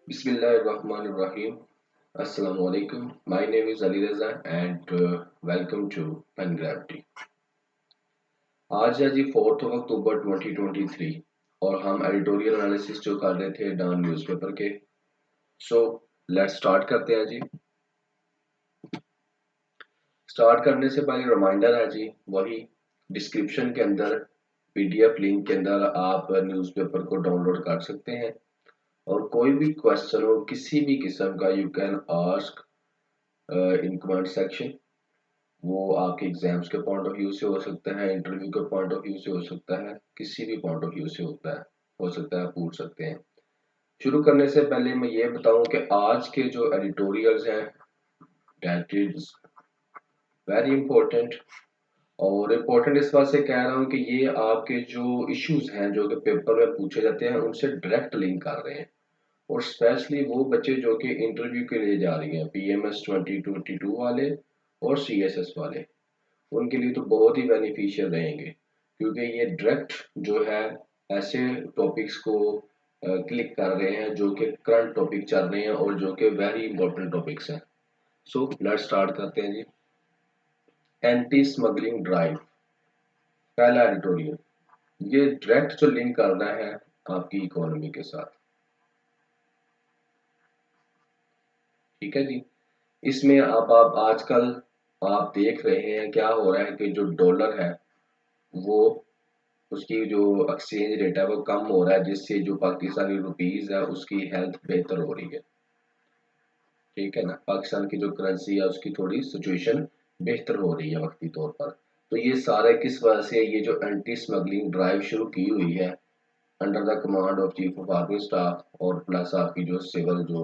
Bismillahirrahmanirrahim. Assalamu alaikum. My name is Ali Raza and welcome to Pen Gravity. आज है जी 4 अक्टूबर 2023 और हम editorial analysis जो कर रहे थे डॉन न्यूज़पेपर के। सो लेट्स स्टार्ट करते हैं जी। स्टार्ट करने से पहले रिमाइंडर है जी, वही डिस्क्रिप्शन के अंदर पीडीएफ लिंक के अंदर आप न्यूज़पेपर को डाउनलोड कर सकते हैं और कोई भी क्वेश्चन हो किसी भी किस्म का you can ask in comment section. वो आपके एग्जाम्स के पॉइंट ऑफ व्यू से हो सकता है, इंटरव्यू के पॉइंट ऑफ व्यू से हो सकता है, किसी भी पॉइंट ऑफ व्यू से हो सकता है, पूछ सकते हैं। शुरू करने से पहले मैं ये बताऊं कि आज के जो एडिटोरियल्स हैं दैट इज वेरी इंपॉर्टेंट। और इम्पोर्टेंट इस बात से कह रहा हूँ कि ये आपके जो इश्यूज हैं जो कि पेपर में पूछे जाते हैं उनसे डायरेक्ट लिंक कर रहे हैं और स्पेशली वो बच्चे जो कि इंटरव्यू के लिए जा रही हैं, पीएमएस 2022 वाले और सीएसएस वाले, उनके लिए तो बहुत ही बेनिफिशियल रहेंगे क्योंकि ये डायरेक्ट जो है ऐसे टॉपिक्स को क्लिक कर रहे हैं जो कि करंट टॉपिक चल रहे हैं और जो कि वेरी इंपॉर्टेंट टॉपिक्स हैं। सो लेट्स स्टार्ट करते हैं जी। एंटी स्मगलिंग ड्राइव, पहला एडिटोरियल, ये डायरेक्ट जो लिंक कर रहा है आपकी इकोनॉमी के साथ। ठीक है जी। इसमें आप आजकल आप देख रहे हैं क्या हो रहा है कि जो डॉलर है वो उसकी जो एक्सचेंज रेट है वो कम हो रहा है, जिससे जो पाकिस्तानी रुपीस है उसकी हेल्थ बेहतर हो रही है। ठीक है ना, पाकिस्तान की जो करेंसी है उसकी थोड़ी सिचुएशन बेहतर हो रही है वक्ती तौर पर। तो ये सारे किस वजह से, ये जो एंटी स्मगलिंग ड्राइव शुरू की हुई है under the command of chief of army staff और प्लस आपकी जो सिविल जो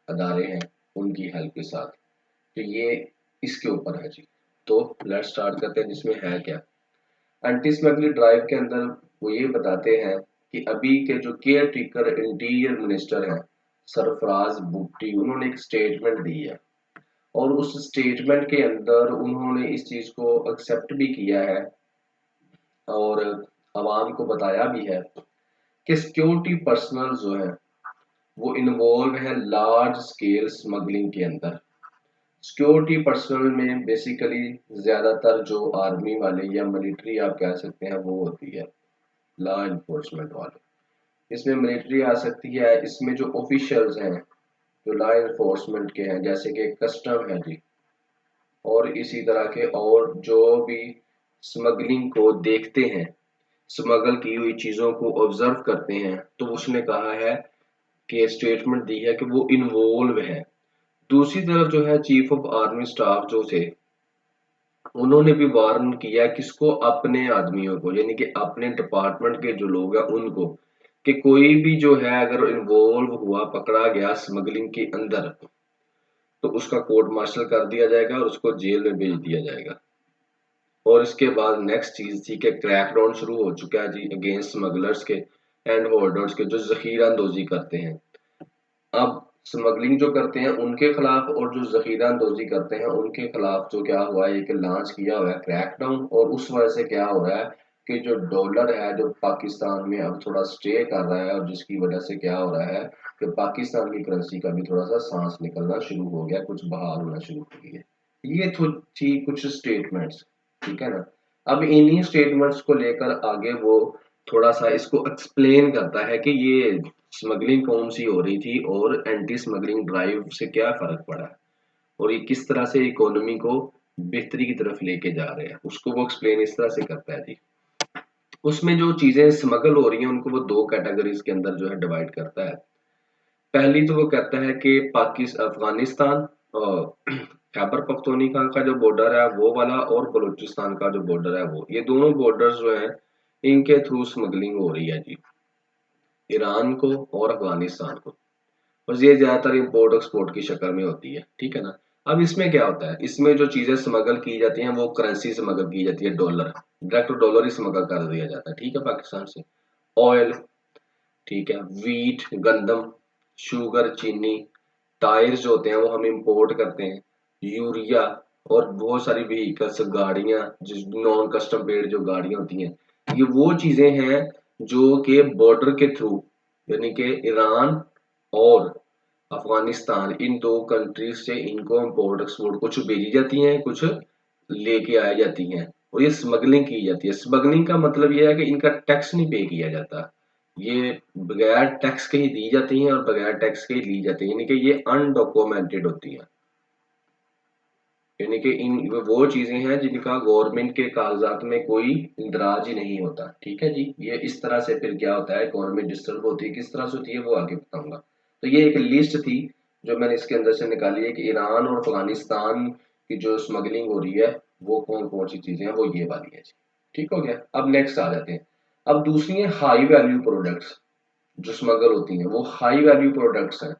अदारे हैं उनकी हेल्प के साथ, तो ये इसके ऊपर है जी। तो लेट्स स्टार्ट करते हैं जिसमें है क्या। एंटी स्मगलिंग ड्राइव के अंदर वो ये बताते हैं कि अभी के जो केयर टेकर इंटीरियर मिनिस्टर हैं सरफराज बुट्टी, उन्होंने एक स्टेटमेंट दी है और उस स्टेटमेंट के अंदर उन्होंने इस चीज को एक्सेप्ट भी किया है और आवाम को बताया भी है कि सिक्योरिटी पर्सनल जो है वो इन्वॉल्व है लार्ज स्केल स्मगलिंग के अंदर। सिक्योरिटी पर्सनल में बेसिकली ज्यादातर जो आर्मी वाले या मिलिट्री आप कह सकते हैं वो होती है, लॉ इन्फोर्समेंट वाले। इसमें मिलिट्री आ सकती है, इसमें जो ऑफिशियल्स हैं जो लॉ इन्फोर्समेंट के हैं जैसे कि कस्टम है जी, और इसी तरह के और जो भी स्मगलिंग को देखते हैं, स्मगल की हुई चीजों को ऑब्जर्व करते हैं, तो उसने कहा है कि स्टेटमेंट दी है कि वो इन्वॉल्व है। दूसरी तरफ जो है चीफ ऑफ आर्मी स्टाफ जो थे उन्होंने भी वार्न किया किसको, अपने आदमियों को, यानी कि अपने डिपार्टमेंट के जो लोग हैं उनको, कि कोई भी जो है अगर इन्वॉल्व हुआ पकड़ा गया स्मगलिंग के अंदर तो उसका कोर्ट मार्शल कर दिया जाएगा और उसको जेल में भेज दिया जाएगा। और इसके बाद नेक्स्ट चीज थी कि क्रैकडाउन शुरू हो चुका है जी अगेंस्ट स्मगलर्स के एंड होल्डर्स के जो जखीरा अंदोजी करते हैं। अब स्मगलिंग जो करते हैं उनके खिलाफ और जो जखीरा अंदोजी करते हैं उनके खिलाफ जो क्या हुआ है कि लॉन्च किया हुआ है क्रैकडाउन, और उस वजह से क्या हो रहा है कि जो डॉलर है जो पाकिस्तान में अब थोड़ा स्टे कर रहा है और जिसकी वजह से क्या हो रहा है कि पाकिस्तान की करेंसी का भी थोड़ा सा सांस निकलना शुरू हो गया, कुछ बहाल होना शुरू हो गई है। ये थी कुछ स्टेटमेंट्स। ठीक है ना। अब इन्हीं स्टेटमेंट्स को लेकर आगे वो थोड़ा सा इसको एक्सप्लेन करता है कि ये स्मगलिंग कौन सी हो रही थी और एंटी स्मगलिंग ड्राइव से क्या फर्क पड़ा है और ये किस तरह से इकोनॉमी को बेहतरी की तरफ लेके जा रहे हैं, उसको वो एक्सप्लेन इस तरह से करता है जी। उसमें जो चीजें स्मगल हो रही हैं उनको वो दो कैटेगरीज के अंदर जो है डिवाइड करता है। पहली तो वो कहता है कि पाकिस्तान अफगानिस्तान और खैबर पख्तूनख्वा का जो बॉर्डर है वो वाला और बलूचिस्तान का जो बॉर्डर है वो, ये दोनों बॉर्डर्स जो है इनके थ्रू स्मगलिंग हो रही है जी, ईरान को और अफगानिस्तान को। बस ये ज्यादातर इंपोर्ट एक्सपोर्ट की शक्ल में होती है। ठीक है ना। अब इसमें क्या होता है, इसमें जो चीजें स्मगल की जाती हैं वो करेंसी स्मगल की जाती है, डॉलर, डायरेक्ट डॉलर ही स्मगल कर दिया जाता है। ठीक है, पाकिस्तान से ऑयल, ठीक है, वीट गंदम, शुगर चीनी, टायर्स जो होते हैं वो हम इंपोर्ट करते हैं, यूरिया, और बहुत सारी व्हीकल्स गाड़ियां, जिस नॉन कस्टम पेड जो गाड़ियां होती हैं, ये वो चीजें हैं जो कि बॉर्डर के थ्रू, यानी कि ईरान और अफगानिस्तान, इन दो कंट्रीज से इनको इम्पोर्ट एक्सपोर्ट कुछ भेजी जाती हैं, कुछ लेके आई जाती हैं, और ये स्मगलिंग की जाती है। स्मगलिंग का मतलब ये है कि इनका टैक्स नहीं पे किया जाता, ये बगैर टैक्स के ही दी जाती हैं और बगैर टैक्स के ही ली जाती हैं, यानी कि ये अनडॉक्यूमेंटेड होती हैं, यानी कि इन वो चीजें हैं जिनका गवर्नमेंट के कागजात में कोई इंदराज ही नहीं होता। ठीक है जी, ये इस तरह से फिर क्या होता है, गवर्नमेंट डिस्टर्ब होती है, किस तरह से होती है वो आगे बताऊंगा। तो ये एक लिस्ट थी जो मैंने इसके अंदर से निकाली है कि ईरान और अफगानिस्तान की जो स्मगलिंग हो रही है वो कौन कौन सी चीजें हैं, वो ये वाली है जी। ठीक हो गया। अब नेक्स्ट आ जाते हैं। अब दूसरी है हाई वैल्यू प्रोडक्ट्स जो स्मगल होती हैं, वो हाई वैल्यू प्रोडक्ट्स हैं,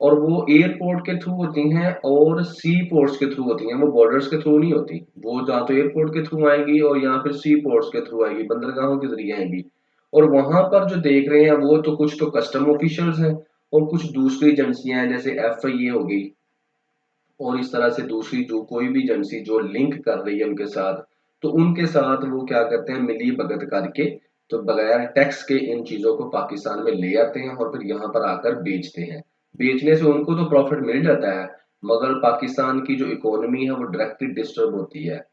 और वो एयरपोर्ट के थ्रू होती हैं और सी पोर्ट्स के थ्रू होती हैं, वो बॉर्डर्स के थ्रू नहीं होती। वो या तो एयरपोर्ट के थ्रू आएंगी और या फिर सी पोर्ट्स के थ्रू आएगी, बंदरगाहों के जरिए आएंगी। और वहां पर जो देख रहे हैं वो तो कुछ तो कस्टम ऑफिशियल्स हैं और कुछ दूसरी एजेंसियां हैं, जैसे FIA हो गई, और इस तरह से दूसरी जो कोई भी एजेंसी जो लिंक कर रही है उनके साथ, तो उनके साथ वो क्या करते हैं, मिली भगत करके तो बगैर टैक्स के इन चीजों को पाकिस्तान में ले आते हैं और फिर यहाँ पर आकर बेचते हैं। बेचने से उनको तो प्रॉफिट मिल जाता है, मगर पाकिस्तान की जो इकोनॉमी है वो डायरेक्टली डिस्टर्ब होती है।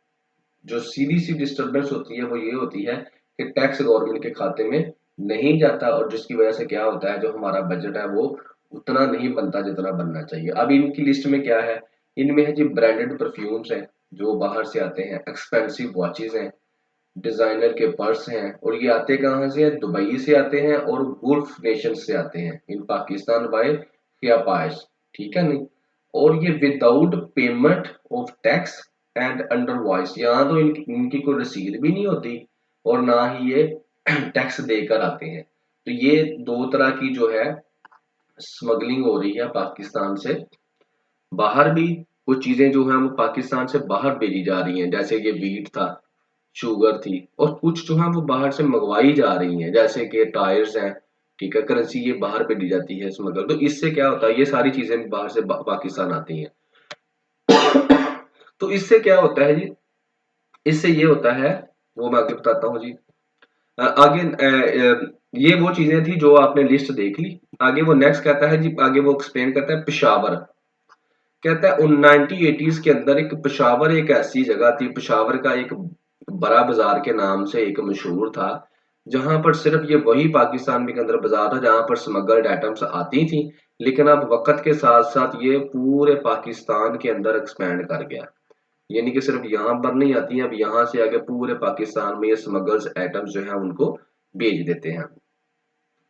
जो सीधी सी डिस्टर्बेंस होती है वो ये होती है कि टैक्स गवर्नमेंट के खाते में नहीं जाता, और जिसकी वजह से क्या होता है, जो हमारा बजट है वो उतना नहीं बनता जितना बनना चाहिए। अब इनकी लिस्ट में क्या है, इनमें है जी ब्रांडेड परफ्यूम्स हैं जो बाहर से आते हैं, एक्सपेंसिव वॉचेज हैं, डिजाइनर के पर्स हैं, और ये आते कहाँ से हैं, दुबई से आते हैं और गुल्फ नेशन से आते हैं, इन पाकिस्तान बाय पास। ठीक है नहीं, और ये without payment of tax and under voice, यहाँ तो इनकी कोई रसीद भी नहीं होती और ना ही ये टैक्स देकर आते हैं। तो ये दो तरह की जो है स्मगलिंग हो रही है पाकिस्तान से बाहर भी। कुछ चीजें जो है वो पाकिस्तान से बाहर भेजी जा रही हैं, जैसे ये वीट था, शुगर थी, और कुछ जो है वो बाहर से मंगवाई जा रही हैं, जैसे कि टायर्स हैं। ठीक है, करेंसी ये बाहर भेजी जाती है स्मगल। तो इससे क्या होता है, ये सारी चीजें बाहर से पाकिस्तान आती हैं। तो इससे क्या होता है जी, इससे ये होता है, वो मैं आगे बताता हूँ जी। आगे ये वो चीजें थी जो आपने लिस्ट देख ली। आगे वो नेक्स्ट कहता है जी, आगे वो एक्सप्लेन करता है पेशावर। कहता है 1980s के अंदर एक पेशावर एक ऐसी जगह थी, पेशावर का एक बड़ा बाजार के नाम से एक मशहूर था, जहां पर सिर्फ ये वही पाकिस्तान के अंदर बाजार था जहां पर स्मगल्ड आइटम्स आती थी। लेकिन अब वक्त के साथ साथ ये पूरे पाकिस्तान के अंदर एक्सपैंड कर गया, यानी कि सिर्फ यहाँ पर नहीं आती है, अब यहाँ से आगे पूरे पाकिस्तान में ये स्मगल्स आइटम्स जो है उनको बेच देते हैं।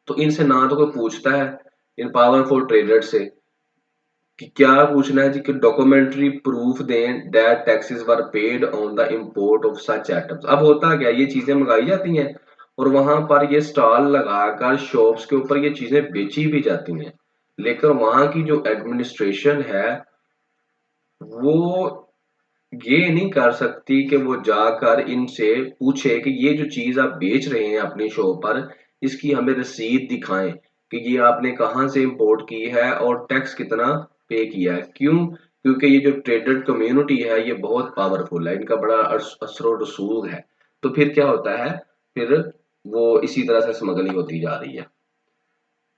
तो इनसे ना तो कोई पूछता है, इन पावरफुल ट्रेडर से, कि क्या पूछना है जी, कि डॉक्यूमेंट्री प्रूफ दें that taxes were paid on the import of such items. अब होता क्या, ये चीजें मंगाई जाती हैं और वहां पर ये स्टॉल लगाकर शॉप्स के ऊपर ये चीजें बेची भी जाती हैं, लेकिन वहां की जो एडमिनिस्ट्रेशन है वो ये नहीं कर सकती कि वो जाकर इनसे पूछे कि ये जो चीज आप बेच रहे हैं अपनी शॉप पर, इसकी हमें रसीद दिखाएं कि ये आपने कहाँ से इंपोर्ट की है और टैक्स कितना पे किया है। क्यों? क्योंकि ये जो ट्रेडेड कम्युनिटी है ये बहुत पावरफुल है, इनका बड़ा असर रसूख है। तो फिर क्या होता है, फिर वो इसी तरह से स्मगलिंग होती जा रही है।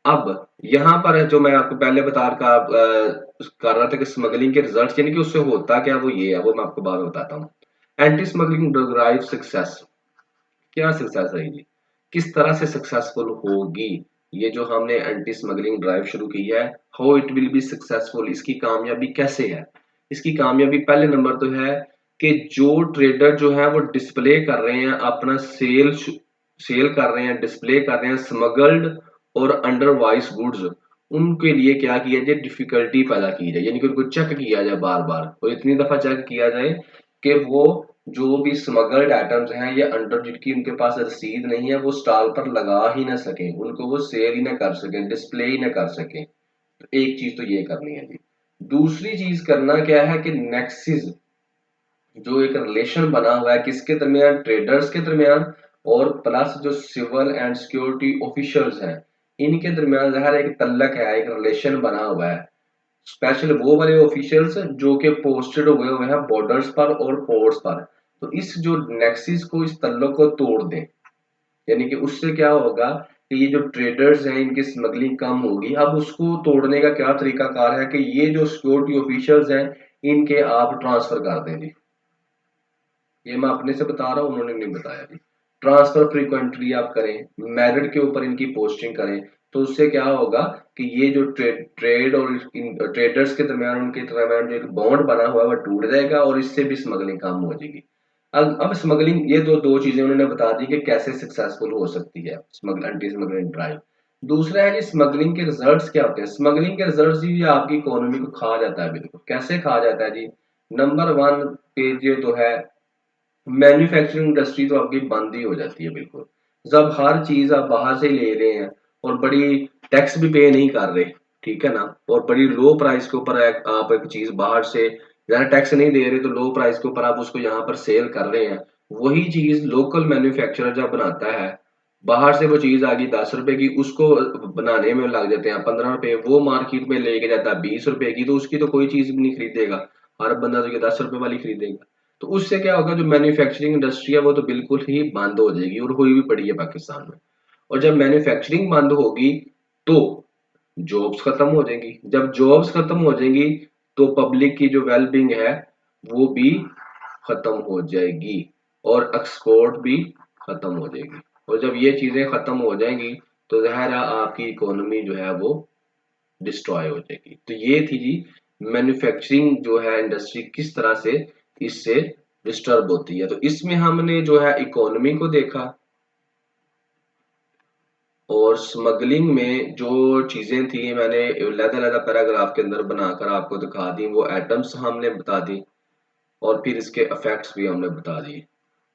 अब यहाँ पर है जो मैं आपको पहले बता कर रहा था कि स्मगलिंग के रिजल्ट, यानी कि उससे होता क्या, वो ये है, वो मैं आपको बाद में बताता हूँ। एंटी स्मगलिंग ड्राइव सक्सेस, क्या सक्सेस रहेगी, किस तरह से सक्सेसफुल होगी ये जो हमने एंटी स्मगलिंग ड्राइव शुरू की है, how it will be successful, इसकी कामयाबी कैसे है। इसकी कामयाबी पहले नंबर तो है कि जो ट्रेडर जो है वो डिस्प्ले कर रहे हैं अपना सेल कर रहे हैं, डिस्प्ले कर रहे हैं स्मगल्ड और अंडर वाइस गुड्स, उनके लिए क्या किया जाए, डिफिकल्टी पैदा की जाए, यानी कि उनको चेक किया जाए बार बार, और इतनी दफा चेक किया जाए कि वो जो भी स्मगल्ड आइटम्स हैं ये अंडर, जिनकी उनके पास रसीद नहीं है, वो स्टॉल पर लगा ही ना सके, उनको वो सेल ही ना कर सके, डिस्प्ले ही ना कर सके। तो एक चीज तो ये करनी है जी। दूसरी चीज करना क्या है कि नेक्सिस, जो एक रिलेशन बना हुआ है किसके दरमियान, ट्रेडर्स के दरमियान, और प्लस जो सिविल एंड सिक्योरिटी ऑफिशियल्स हैं इनके दरमियान जहर एक तल्लक है, एक रिलेशन बना हुआ है। स्पेशल वो वाले ऑफिशियल्स जो कि पोस्टेड हुए हुए हैं बॉर्डर्स पर और पोर्ट्स पर, तो इस जो नेक्सिस को, इस तल्लक को तोड़ दें, यानी कि उससे क्या होगा कि ये जो ट्रेडर्स हैं इनकी स्मगलिंग कम होगी। अब उसको तोड़ने का क्या तरीकाकार है कि ये जो सिक्योरिटी ऑफिशियल्स हैं इनके आप ट्रांसफर कर दें जी। ये मैं अपने से बता रहा हूँ, उन्होंने नहीं बताया जी। ट्रांसफर फ्रीक्वेंटली आप करें, मेरिट के ऊपर इनकी पोस्टिंग करें, तो उससे क्या होगा कि ये जो ट्रेड और ट्रेडर्स के दरमियान उनके दरमियान जो एक बॉन्ड बना हुआ है वो टूट जाएगा और इससे भी स्मगलिंग कम हो जाएगी। अब स्मगलिंग, ये दो चीजें उन्होंने बता दी कि कैसे सक्सेसफुल हो सकती है स्मगल एंटी स्मगलिंग ड्राइव। दूसरा है जी स्मगलिंग के रिजल्ट्स क्या होते हैं। स्मगलिंग के रिजल्ट्स जी ये आपकी इकोनॉमी को खा जाता है। बिल्कुल कैसे खा जाता है जी। नंबर वन पे जो तो है मैन्युफैक्चरिंग इंडस्ट्री तो आपकी बंद ही हो जाती है बिल्कुल। जब हर चीज आप बाहर से ले रहे हैं और बड़ी टैक्स भी पे नहीं कर रहे, ठीक है ना, और बड़ी लो प्राइस के ऊपर आप एक चीज बाहर से ज्यादा टैक्स नहीं दे रहे तो लो प्राइस के ऊपर आप उसको यहाँ पर सेल कर रहे हैं। वही चीज लोकल मैन्युफैक्चरर जब बनाता है, बाहर से वो चीज आ गई 10 रुपए की, उसको बनाने में लग जाते हैं 15 रुपए, वो मार्केट में लेके जाता है 20 रुपए की, तो उसकी तो कोई चीज भी नहीं खरीदेगा। हर बंदा तो ये 10 रुपए वाली खरीदेगा। तो उससे क्या होगा, जो मैन्युफैक्चरिंग इंडस्ट्री है वो तो बिल्कुल ही बंद हो जाएगी और हुई भी पड़ी है पाकिस्तान में। और जब मैन्युफैक्चरिंग बंद होगी तो जॉब्स खत्म हो जाएंगी। जब जॉब्स खत्म हो जाएंगी तो पब्लिक की जो वेलबींग है वो भी खत्म हो जाएगी और एक्सपोर्ट भी खत्म हो जाएगी। और जब ये चीजें खत्म हो जाएंगी तो ज़ाहिर है आपकी इकोनॉमी जो है वो डिस्ट्रॉय हो जाएगी। तो ये थी जी मैन्युफैक्चरिंग जो है इंडस्ट्री किस तरह से इससे डिस्टर्ब होती है। तो इसमें हमने जो है इकोनॉमी को देखा और स्मगलिंग में जो चीजें थी मैंने अलग-अलग पैराग्राफ के अंदर बनाकर आपको दिखा दी, वो एटम्स हमने बता दी और फिर इसके इफेक्ट्स भी हमने बता दिए।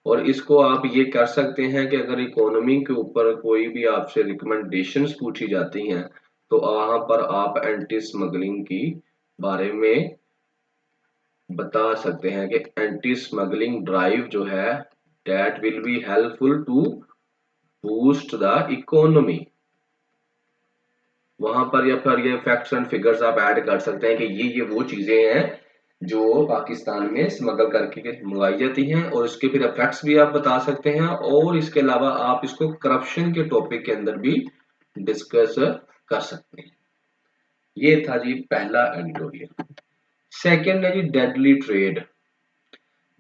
और इसको आप ये कर सकते हैं कि अगर इकोनॉमी के ऊपर कोई भी आपसे रिकमेंडेशंस पूछी जाती हैं तो वहां पर आप एंटी स्मगलिंग की बारे में बता सकते हैं कि एंटी स्मगलिंग ड्राइव जो है that will be helpful to boost the economy. वहां पर या फिर ये फैक्ट्स एंड फिगर्स आप ऐड कर सकते हैं कि ये वो चीजें हैं जो पाकिस्तान में स्मगल करके मंगाई जाती हैं और इसके फिर इफेक्ट्स भी आप बता सकते हैं। और इसके अलावा आप इसको करप्शन के टॉपिक के अंदर भी डिस्कस कर सकते हैं। ये था जी पहला एडिटोरियल। सेकंड है जी deadly trade.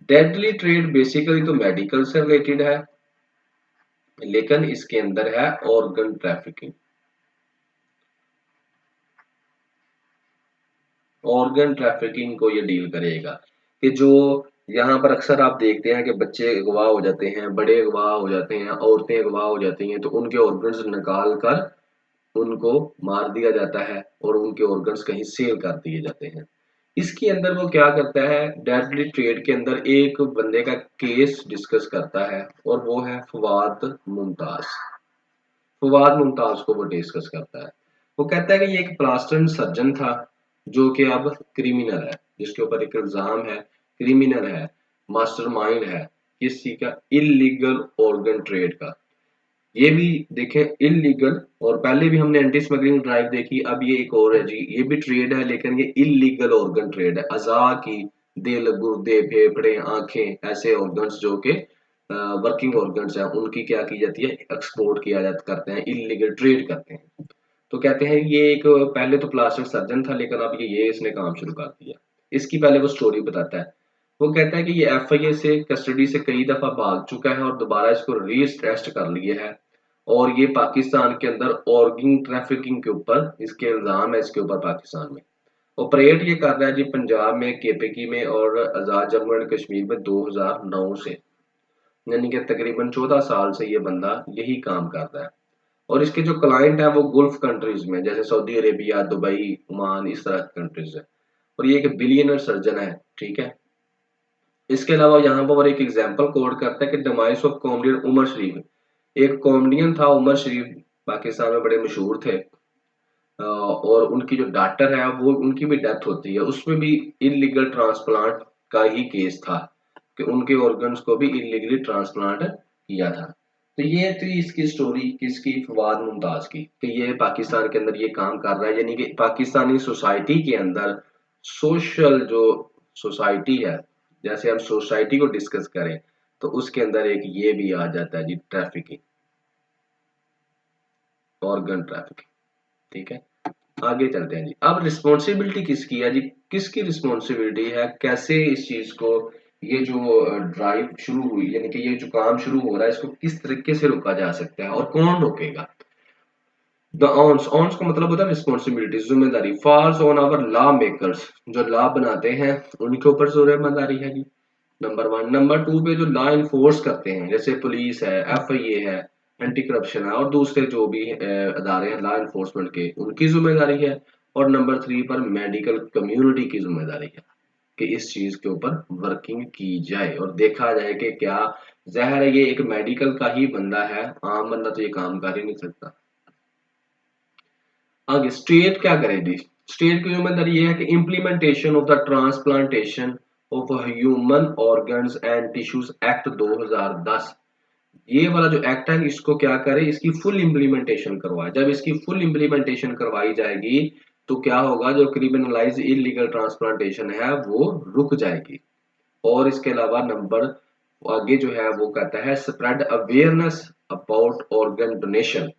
Deadly trade basically तो मेडिकल से रिलेटेड है, लेकिन इसके अंदर है ऑर्गन ट्रैफिकिंग। ऑर्गन ट्रैफिकिंग को ये डील करेगा कि जो यहाँ पर अक्सर आप देखते हैं कि बच्चे अगवा हो जाते हैं, बड़े अगवा हो जाते हैं, औरतें अगवा हो जाती हैं, तो उनके ऑर्गन्स निकाल कर उनको मार दिया जाता है और उनके ऑर्गन्स कहीं सेल कर दिए जाते हैं। इसके अंदर वो क्या करता है, डेडली ट्रेड के अंदर एक बंदे का केस डिस्कस करता है और वो है फवाद मुमताज। फवाद मुमताज को वो डिस्कस करता है। वो कहता है कि ये एक प्लास्टर सर्जन था जो कि अब क्रिमिनल है, जिसके ऊपर एक इल्जाम है, क्रिमिनल है, मास्टरमाइंड है किसी का, इलीगल ऑर्गन ट्रेड का। ये भी देखें इलीगल, और पहले भी हमने एंटी स्मगलिंग ड्राइव देखी, अब ये एक और है जी, ये भी ट्रेड है लेकिन ये इलीगल ऑर्गन ट्रेड है। अज़ा की, दिल, गुर्दे, फेफड़े, आंखें, ऐसे ऑर्गन्स जो कि वर्किंग ऑर्गन्स हैं उनकी क्या की जाती है, एक्सपोर्ट किया जाता करते हैं, इलीगल ट्रेड करते हैं। तो कहते हैं ये एक पहले तो प्लास्टिक सर्जन था लेकिन अब ये इसने काम शुरू कर दिया। इसकी पहले वो स्टोरी बताता है। वो कहता है कि ये एफआईए से कस्टडी से कई दफा भाग चुका है और दोबारा इसको रीअरेस्ट कर लिया है और ये पाकिस्तान के अंदर ऑर्गन ट्रैफिकिंग के ऊपर इसके इल्जाम है, इसके ऊपर पाकिस्तान में ऑपरेट ये कर रहा है जी, पंजाब में, केपीकी में और आजाद जम्मू एंड कश्मीर में 2009 से, यानी कि तकरीबन 14 साल से ये बंदा यही काम कर रहा है। और इसके जो क्लाइंट है वो गुल्फ कंट्रीज में, जैसे सऊदी अरेबिया, दुबई, ओमान, इस तरह की कंट्रीज है। और ये एक बिलियनर सर्जन है, ठीक है। इसके अलावा यहाँ पर एक एग्जाम्पल कोड करता है कि डमाइस ऑफ कॉमेडियन उमर शरीफ। एक कॉमेडियन था उमर शरीफ, पाकिस्तान में बड़े मशहूर थे, और उनकी जो डॉटर है वो उनकी भी डेथ होती है, उसमें भी इलीगल ट्रांसप्लांट का ही केस था कि उनके ऑर्गन्स को भी इलीगली ट्रांसप्लांट किया था। तो ये थी इसकी स्टोरी किसकी, फवाद मुमताज की, कि ये पाकिस्तान के अंदर ये काम कर रहा है, यानी कि पाकिस्तानी सोसाइटी के अंदर सोशल जो सोसाइटी है, जैसे हम सोसाइटी को डिस्कस करें तो उसके अंदर एक ये भी आ जाता है जी, ट्रैफिकिंग। Organ trafficking. ठीक है, आगे चलते हैं जी। अब रिस्पॉन्सिबिलिटी किसकी है जी, किसकी रिस्पॉन्सिबिलिटी है, कैसे इस चीज को, ये जो ड्राइव शुरू हुई यानी कि ये जो काम शुरू हो रहा है इसको किस तरीके से रोका जा सकता है और कौन रोकेगा। द ऑन्स, ऑन्स का मतलब होता है रिस्पॉन्सिबिलिटी, जिम्मेदारी। Falls on our law makers, जो लॉ बनाते हैं उनके ऊपर जिम्मेदारी है जी, नंबर वन। नंबर टू पे जो लॉ इन्फोर्स करते हैं जैसे पुलिस है, एफआईए है, एंटी करप्शन है और दूसरे जो भी अदारे हैं लॉ इन्फोर्समेंट के, उनकी जिम्मेदारी है। और नंबर थ्री पर मेडिकल कम्युनिटी की जिम्मेदारी है कि इस चीज के ऊपर वर्किंग की जाए और देखा जाए कि क्या जहर है, ये एक मेडिकल का ही बंदा है, आम बंदा तो ये काम कर ही नहीं सकता। आगे स्टेट क्या करेगी, स्टेट की जिम्मेदारी ये है कि implementation of the transplantation of human organs and tissues act 2010, ये वाला जो एक्ट है इसको क्या करे, इसकी फुल इम्प्लीमेंटेशन करवाए। जब इसकी फुल इम्प्लीमेंटेशन करवाई जाएगी तो क्या होगा, जो क्रिमिनलाइज इलीगल ट्रांसप्लांटेशन है वो रुक जाएगी। और इसके अलावा नंबर आगे जो है वो कहता है spread awareness about organ donation.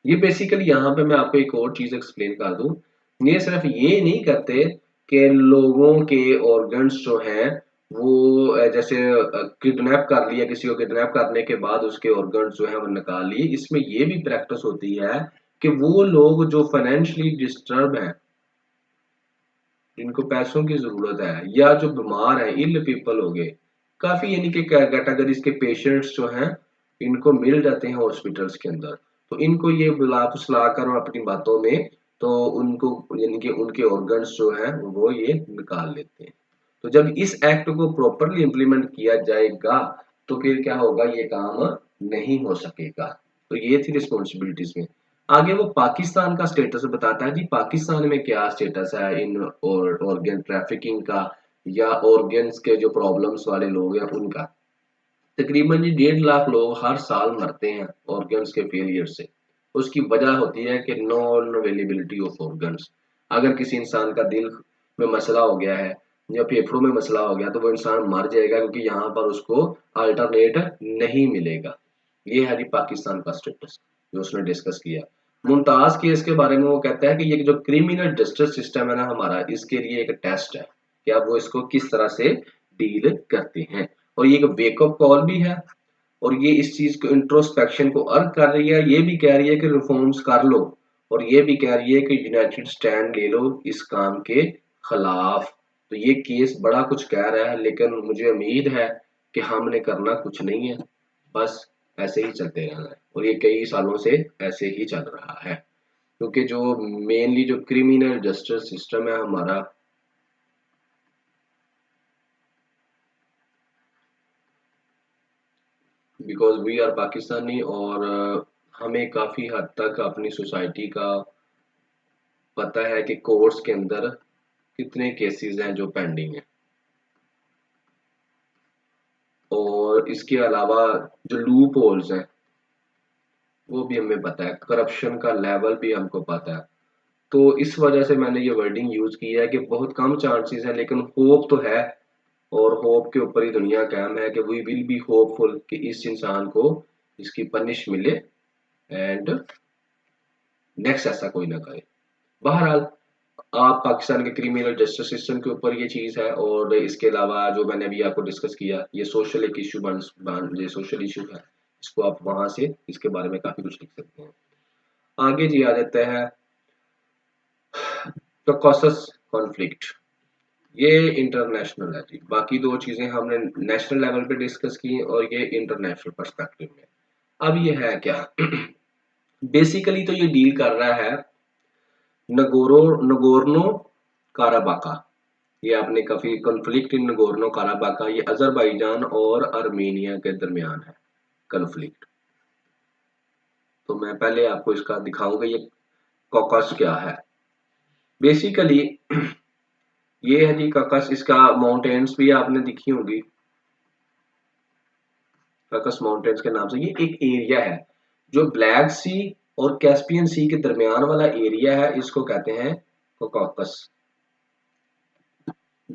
ये बेसिकली यहाँ पे मैं आपको एक और चीज एक्सप्लेन कर दूं, ये सिर्फ ये नहीं करते कि लोगों के ऑर्गन्स जो हैं वो जैसे किडनैप कर लिया, किसी को किडनैप करने के बाद उसके ऑर्गन्स जो है वो निकाल लिए, इसमें ये भी प्रैक्टिस होती है कि वो लोग जो फाइनेंशियली डिस्टर्ब हैं, जिनको पैसों की जरूरत है या जो बीमार है, इल पीपल हो गए, काफी यानी कि कैटेगरीज के पेशेंट्स जो हैं इनको मिल जाते हैं हॉस्पिटल्स के अंदर, तो इनको ये बुला फुसला कर और अपनी बातों में तो उनको यानी कि उनके ऑर्गन्स जो हैं वो ये निकाल लेते हैं। तो जब इस एक्ट को प्रॉपरली इम्प्लीमेंट किया जाएगा तो फिर क्या होगा, ये काम नहीं हो सकेगा। तो ये थी रिस्पॉन्सिबिलिटीज में। आगे वो पाकिस्तान का स्टेटस बताता है जी, पाकिस्तान में क्या स्टेटस है इन ऑर्गन ट्रैफिकिंग का या ऑर्गन्स के जो प्रॉब्लम्स वाले लोग हैं उनका। तकरीबन जी 1.5 लाख लोग हर साल मरते हैं ऑर्गन्स के फेलियर से। उसकी वजह होती है कि नॉन अवेलेबिलिटी ऑफ ऑर्गन्स। अगर किसी इंसान का दिल में मसला हो गया है या फेफड़ों में मसला हो गया तो वो इंसान मर जाएगा क्योंकि यहाँ पर उसको अल्टरनेट नहीं मिलेगा। ये है जी पाकिस्तान का स्टेटस जो उसने डिस्कस किया। मुमताज केस के बारे में वो कहता है कि ये जो क्रिमिनल जस्टिस सिस्टम है ना हमारा, इसके लिए एक टेस्ट है कि आप वो इसको किस तरह से डील करते हैं। और ये एक वेकअप कॉल भी है और ये इस चीज को इंट्रोस्पेक्शन को अर्ज कर रही है, ये भी कह रही है कि रिफॉर्म्स कर लो और ये भी कह रही है कि यूनाइटेड स्टैंड ले लो इस काम के खिलाफ। तो ये केस बड़ा कुछ कह रहा है लेकिन मुझे उम्मीद है कि हमने करना कुछ नहीं है, बस ऐसे ही चलते रहना है और ये कई सालों से ऐसे ही चल रहा है क्योंकि जो मेनली जो क्रिमिनल जस्टिस सिस्टम है हमारा, बिकॉज वी आर पाकिस्तानी और हमें काफी हद तक अपनी सोसाइटी का पता है कि कोर्ट्स के अंदर कितने केसेस हैं जो पेंडिंग है। और इसके अलावा जो लूप होल्स हैं वो भी हमें पता है, करप्शन का लेवल भी हमको पता है। तो इस वजह से मैंने ये वर्डिंग यूज की है कि बहुत कम चांसेस है लेकिन होप तो है और होप के ऊपर ही दुनिया कायम है कि वी विल बी होपफुल कि इस इंसान को इसकी पनिश मिले एंड नेक्स्ट ऐसा कोई ना करे। बहरहाल आप पाकिस्तान के क्रिमिनल जस्टिस सिस्टम के ऊपर ये चीज है और इसके अलावा जो मैंने अभी आपको डिस्कस किया ये सोशल एक इशू ये सोशल इशू है, इसको आप वहां से इसके बारे में काफी कुछ लिख सकते हैं। आगे जी आ जाता है कॉकसस कॉन्फ्लिक्ट। ये इंटरनेशनल है जी, बाकी दो चीजें हमने नेशनल लेवल पे डिस्कस की और ये इंटरनेशनल पर्सपेक्टिव में। अब ये है क्या बेसिकली तो ये डील कर रहा है नगोर्नो काराबाका। ये आपने काफी कॉन्फ्लिक्ट इन नगोर्नो काराबाका, ये अजरबैजान और आर्मेनिया के दरमियान है कॉन्फ्लिक्ट। तो मैं पहले आपको इसका दिखाऊंगा ये कॉकस क्या है। बेसिकली ये है जी कॉकस, इसका माउंटेन्स भी आपने दिखी होगी कॉकस माउंटेन्स के नाम से। ये एक एरिया है जो ब्लैक सी और कैस्पियन सी के दरमियान वाला एरिया है, इसको कहते हैं कॉकस।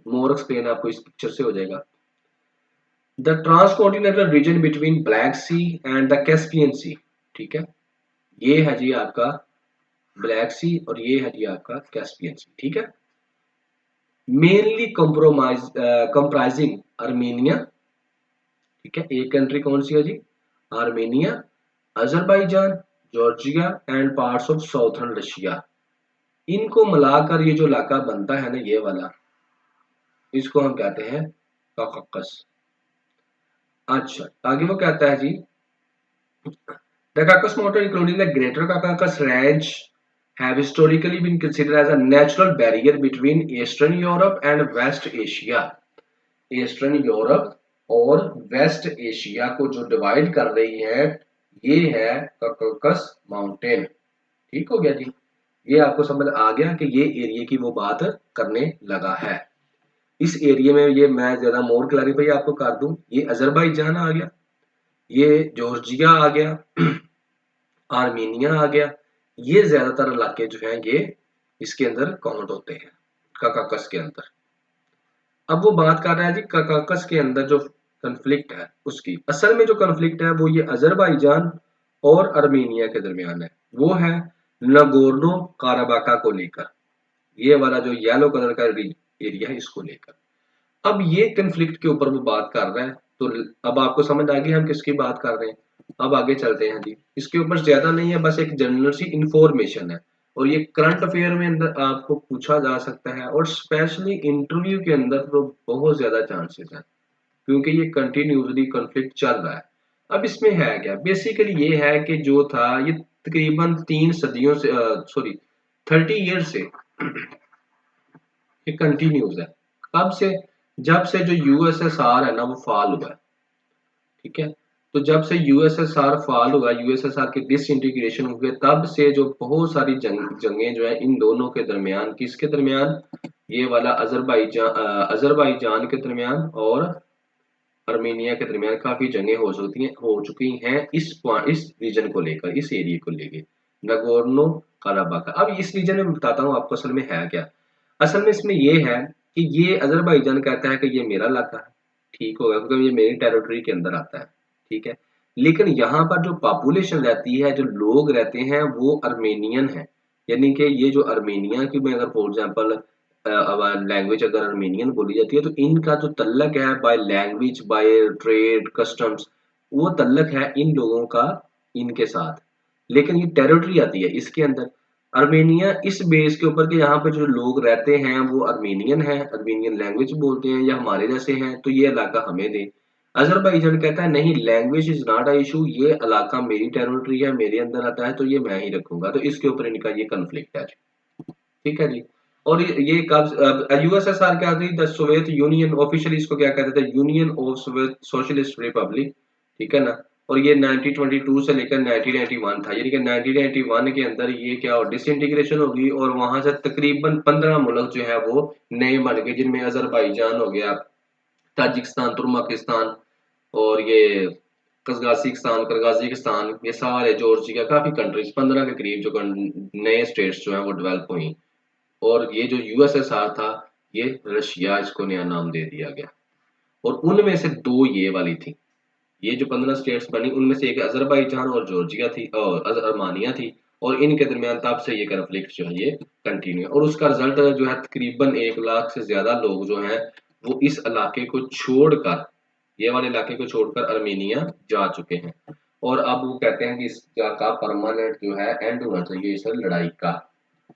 मोर एक्सप्लेन आपको इस पिक्चर से हो जाएगा। The transcontinental region between Black Sea and the Caspian Sea, ठीक है, ये है जी आपका ब्लैक सी और ये है जी आपका कैस्पियन सी, ठीक है। मेनली कंप्राइजिंग आर्मेनिया, ठीक है। एक कंट्री कौन सी है जी, Armenia, Azerbaijan, Georgia and parts of southern Russia. इनको मिलाकर ये जो इलाका बनता है ना, ये वाला, इसको हम कहते हैं काकाकस। अच्छा, आगे वो कहता है जी, the Caucasus Mountain, including the Greater Caucasus Range, have historically been considered as a natural barrier between Eastern Europe and West Asia. Eastern Europe और वेस्ट एशिया को जो डिवाइड कर रही है, ये है कॉकाकस माउंटेन। ठीक हो गया जी, ये आपको समझ आ गया कि ये एरिया की वो बात करने लगा है। इस एरिया में ये मैं ज्यादा मोर क्लैरिफाई आपको कर दूं, ये अजरबैजान आ गया, ये जॉर्जिया आ गया, आर्मीनिया आ गया। ये ज्यादातर इलाके जो हैं ये इसके अंदर काउंट होते हैं कॉकाकस के अंदर। अब वो बात कर रहा है जी कॉकाकस के अंदर जो कन्फ्लिक्ट है उसकी, असल में जो कन्फ्लिक्ट है वो ये अजरबैजान और आर्मीनिया के दरमियान है। वो है नगोर्नो काराबाका को लेकर, ये वाला जो येलो कलर का एरिया है इसको लेकर। अब ये कन्फ्लिक्ट के ऊपर वो बात कर रहा है। तो अब आपको समझ आ गई हम किसकी बात कर रहे हैं। अब आगे चलते हैं जी, इसके ऊपर ज्यादा नहीं है, बस एक जनरल सी इंफॉर्मेशन है और ये करंट अफेयर में अंदर आपको पूछा जा सकता है और स्पेशली इंटरव्यू के अंदर तो बहुत ज्यादा चांसेस हैं, क्योंकि ये कंटिन्यूसली कॉन्फ्लिक्ट चल रहा है। अब इसमें है क्या, बेसिकली ये है कि जो था ये तकरीबन 3 सदियों से, सॉरी 30 ईयर से ये कंटिन्यूस है। कब से, जब से जो यूएसएसआर है ना वो फॉल हुआ है, ठीक है। तो जब से यूएसएसआर फॉल हुआ, यूएसएसआर के डिसइंटीग्रेशन हुए, तब से जो बहुत सारी जंगें जो है इन दोनों के दरमियान, किसके दरमियान, ये वाला अजरबैजान के दरमियान और आर्मेनिया के दरमियान काफी जंगें हो चुकी हैं इस रीजन को लेकर, इस एरिया को लेकर, नगोर्नो काराबाख। अब इस रीजन में बताता हूँ आपको असल में है क्या। असल में इसमें ये है कि ये अजरबैजान कहता है कि ये मेरा इलाका है, ठीक होगा, क्योंकि ये मेरी टेरिटरी के अंदर आता है, ठीक है। लेकिन यहाँ पर जो पॉपुलेशन रहती है, जो लोग रहते हैं वो अर्मेनियन है। यानी कि ये जो अर्मेनिया की मैं अगर फॉर एग्जांपल लैंग्वेज अगर अर्मेनियन बोली जाती है, तो इनका जो तल्लक है by language, by trade, customs, वो तल्लक है इन लोगों का इनके साथ। लेकिन ये टेरिटरी आती है इसके अंदर अर्मेनिया, इस बेस के ऊपर कि यहाँ पे जो लोग रहते हैं वो अर्मेनियन है, अर्मेनियन लैंग्वेज बोलते हैं या हमारे जैसे हैं, तो ये इलाका हमें दे। अजरबैजान कहता है नहीं, language is not a issue, ये इलाका मेरी टेरिटरी है, मेरे अंदर आता है, तो ये मैं ही रखूंगा। तो इसके ऊपर इनका ये कन्फ्लिक्ट है, ठीक है जी। और ये कब यूएसएसआर क्या थी, द सोवियत यूनियन, ऑफिशियली इसको क्या कहते थे, union of Soviet socialist Republic, ठीक है ना। और ये 1922 से लेकर 1991 था, यानी कि 1991 के अंदर ये क्या और डिसइंटीग्रेशन होगी और वहां से तकरीबन 15 मुल्क जो है वो नए बन गए, जिनमें अजरबैजान हो गया, ताजिकिस्तान, तुर्कमेनिस्तान और ये कजाकिस्तान, किर्गिस्तान, ये सारे, जॉर्जिया, काफी कंट्रीज 15 के करीब जो नए स्टेट्स जो है वो डेवलप हुई। और ये जो यूएसएसआर था, ये रशिया, इसको नया नाम दे दिया गया। और उनमें से दो ये वाली थी, ये जो 15 स्टेट्स बनी उनमें से एक अजरबैजान और जॉर्जिया थी और अर्मानिया थी। और इनके दरमियान तब से ये कन्फ्लिक्ट जो है ये कंटिन्यू, और उसका रिजल्ट जो है तकरीबन 1 लाख से ज्यादा लोग जो हैं वो इस इलाके को छोड़कर, ये वाले इलाके को छोड़कर अर्मेनिया जा चुके हैं। और अब वो कहते हैं कि इसका परमानेंट जो है एंड होना चाहिए इस लड़ाई का।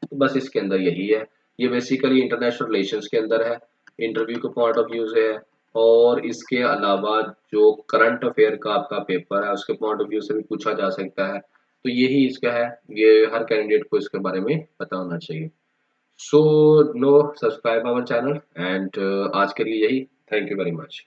तो बस इसके अंदर यही है, ये बेसिकली इंटरनेशनल रिलेशंस के अंदर है, इंटरव्यू के पॉइंट ऑफ व्यू से है। और इसके अलावा जो करंट अफेयर का आपका पेपर है उसके पॉइंट ऑफ व्यू से भी पूछा जा सकता है। तो यही इसका है, ये हर कैंडिडेट को इसके बारे में पता होना चाहिए। So no, subscribe our channel and आज के लिए यही, थैंक यू वेरी मच।